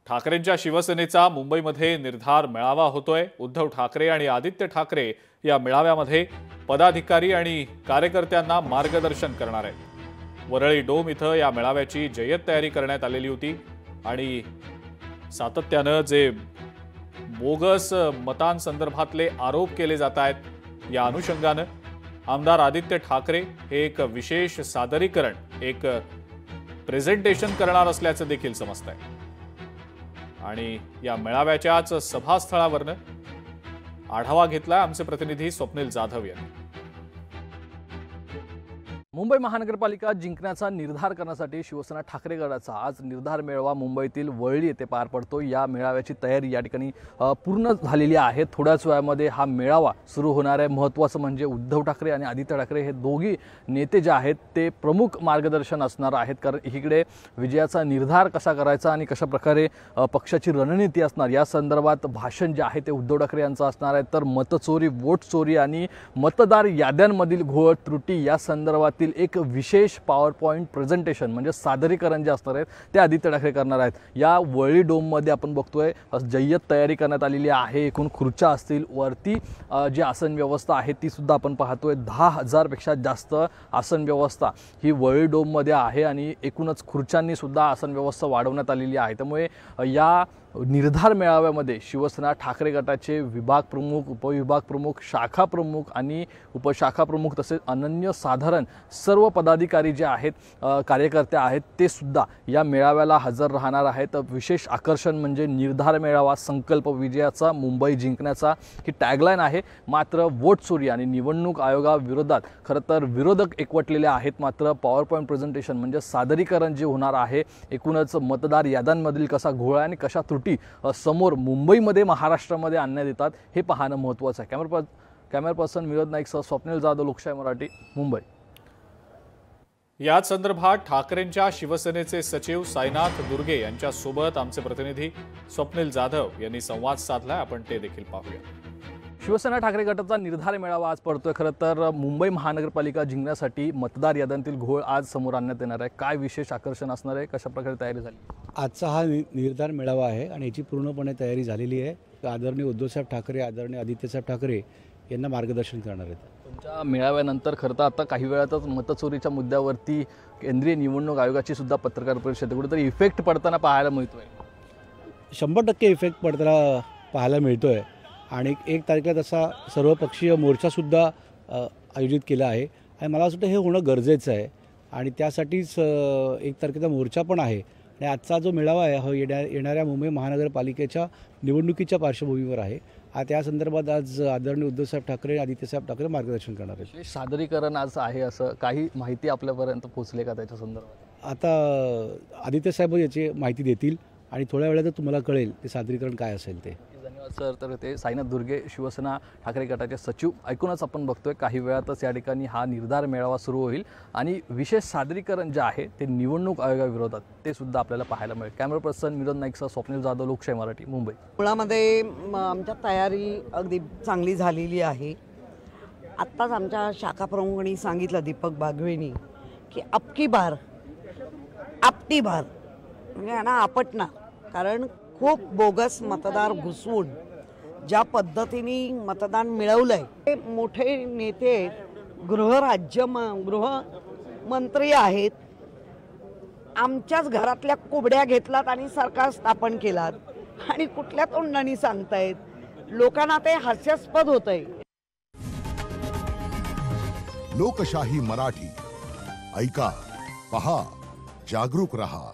ठाकरेंच्या शिवसेनेचा मुंबईमध्ये निर्धार मेळावा होतोय। उद्धव ठाकरे आणि आदित्य ठाकरे या मेळाव्यामध्ये पदाधिकारी आणि कार्यकर्त्यांना मार्गदर्शन करणार आहेत। वरळी डोम इथं या मेळाव्याची जय्यत तयारी करण्यात आलेली होती आणि सातत्याने जे बोगस मतांसंदर्भातले आरोप केले जात आहेत, या अनुषंगाने आमदार आदित्य ठाकरे हे एक विशेष सादरीकरण, एक प्रेझेंटेशन करणार असल्याचं देखील समजतंय। आणि या मेळाव्याच्याच सभास्थळावरनं आढावा घेतला आमचे प्रतिनिधी स्वप्नील जाधव यांनी। मुंबई महानगरपालिका जिंकण्याचा निर्धार करण्यासाठी शिवसेना ठाकरे गटाचा आज निर्धार मेळावा मुंबईतील वरळी येथे पार पडतो। या मेळाव्याची तयारी या ठिकाणी पूर्ण झालेली आहे। थोड्याच वेळामध्ये हा मेळावा सुरू होणार आहे। महत्त्वाचं म्हणजे उद्धव ठाकरे आणि आदित्य ठाकरे हे दोघी नेते जे आहेत ते प्रमुख मार्गदर्शन असणार आहेत, कारण इकडे विजयाचा निर्धार कसा करायचा आणि कशा प्रकारे पक्षाची रणनीती असणार या संदर्भात भाषण जे आहे ते उद्धव ठाकरे यांचं असणार आहे। तर मतचोरी, वोट चोरी आणि मतदार याद्यांमधील घोळ त्रुटी या संदर्भात एक विशेष पॉवर पॉइंट प्रेझेंटेशन म्हणजे सादरीकरण जे असणार आहे ते आदित्य ठाकरे करणार आहेत। या वरळी डोम मध्ये आपण बघतोय जय्यत तयारी करण्यात आलेली आहे। एकूण खुर्च्या असतील, वरती जी आसन व्यवस्था आहे ती सुद्धा आपण पाहतोय 10,000 पेक्षा जास्त आसन व्यवस्था ही वरळी डोम मध्ये आहे आणि एकूणच खुर्च्यांनी सुद्धा आसन व्यवस्था वाढवण्यात आलेली आहे। त्यामुळे या निर्धार मेळाव्यामध्ये शिवसेना ठाकरे गटाचे विभाग प्रमुख, उपविभाग प्रमुख, शाखा प्रमुख आणि उपशाखा प्रमुख तसेच अनन्यसाधारण सर्व पदाधिकारी जे आहेत, कार्यकर्ते आहेत ते सुद्धा या मेळाव्याला हजर राहणार आहेत। विशेष आकर्षण म्हणजे निर्धार मेळावा संकल्प विजयाचा, मुंबई जिंकण्याचा ही टॅगलाईन आहे। मात्र वोट चोरी आणि निवडणूक आयोगाविरोधात खरं तर विरोधक एकवटलेले आहेत। मात्र पॉवर पॉइंट प्रेझेंटेशन म्हणजे सादरीकरण जे होणार आहे, एकूणच मतदार याद्यांमधील कसा घोळ आणि कशा समोर मुंबईमध्ये महाराष्ट्रामध्ये आणण्यात येतात हे पाहणं महत्त्वाचं आहे। कॅमेरा पर्सन विनोद नाईक सह स्वप्नील जाधव, लोकशाही मराठी, मुंबई। याच संदर्भात ठाकरेंच्या शिवसेनेचे सचिव साईनाथ दुर्गे यांच्या सोबत आमचे प्रतिनिधी स्वप्नील जाधव यांनी संवाद साधला, आपण ते देखील पाहूया। शिवसेना ठाकरे गटाचा निर्धार मेळावा आज पडतोय। खरं तर मुंबई महानगरपालिका जिंकण्यासाठी मतदार याद्यांतील घोळ आज समोर आणण्यात येणार आहे। काय विशेष आकर्षण असणार आहे, कशा प्रकारे तयारी झाली? आजचा हा निर्धार मेळावा आहे आणि याची पूर्णपणे तयारी झालेली आहे। आदरणीय उद्धवसाहेब ठाकरे, आदरणीय आदित्यसाहेब ठाकरे यांना मार्गदर्शन करणार आहेत। तुमच्या मेळाव्यानंतर खरं तर आता काही वेळातच मतचोरीच्या मुद्द्यावरती केंद्रीय निवडणूक आयोगाची सुद्धा पत्रकार परिषद कुठेतरी इफेक्ट पडताना पाहायला मिळतोय। 100% इफेक्ट पडताना पाहायला मिळतोय आणि 1 तारखेला तसा सर्वपक्षीय मोर्चासुद्धा आयोजित केला आहे आणि मला असं वाटतं हे होणं गरजेचं आहे आणि त्यासाठीच 1 तारखेचा मोर्चा पण आहे। आणि आजचा जो मेळावा आहे हा येणाऱ्या मुंबई महानगरपालिकेच्या निवडणुकीच्या पार्श्वभूमीवर आहे। त्या संदर्भात आज आदरणीय उद्धवसाहेब ठाकरे, आदित्यसाहेब ठाकरे मार्गदर्शन करणार आहेत। सादरीकरण आज आहे असं काही माहिती आपल्यापर्यंत पोहोचले का त्याच्या संदर्भात? आता आदित्यसाहेब याची माहिती देतील आणि थोड्या वेळात तुम्हाला कळेल ते सादरीकरण काय असेल ते। धन्यवाद सर। तर ते साईनाथ दुर्गे, शिवसेना ठाकरे गटाचे सचिव। ऐकूनच आपण बघतोय काही वेळातच या ठिकाणी हा निर्धार मेळावा सुरू होईल आणि विशेष सादरीकरण जे आहे ते निवडणूक आयोगाविरोधात ते सुद्धा आपल्याला पाहायला मिळेल। कॅमेरा पर्सन विनोद नाईक सह स्वप्नील जाधव, लोकशाही मराठी, मुंबई। मुळामध्ये आमच्या तयारी अगदी चांगली झालेली आहे। आत्ताच आमच्या शाखा प्रमुखांनी सांगितलं, दीपक बागवेंनी, की अबकी बार आपटी बार म्हणजे ना आपटणार, कारण खूप बोगस मतदार घुसवून ज्या पद्धतीने मतदान मिळवलंय, ते मोठे नेते गृहमंत्री आहेत, आमच्याच घरातल्या कोबड्या घेतलात आणि सरकार स्थापन केलात आणि कुठल्या तोंडाने सांगतायत, लोकांना ते हास्यास्पद होतंय। लोकशाही मराठी ऐका, पहा, जागरूक रहा।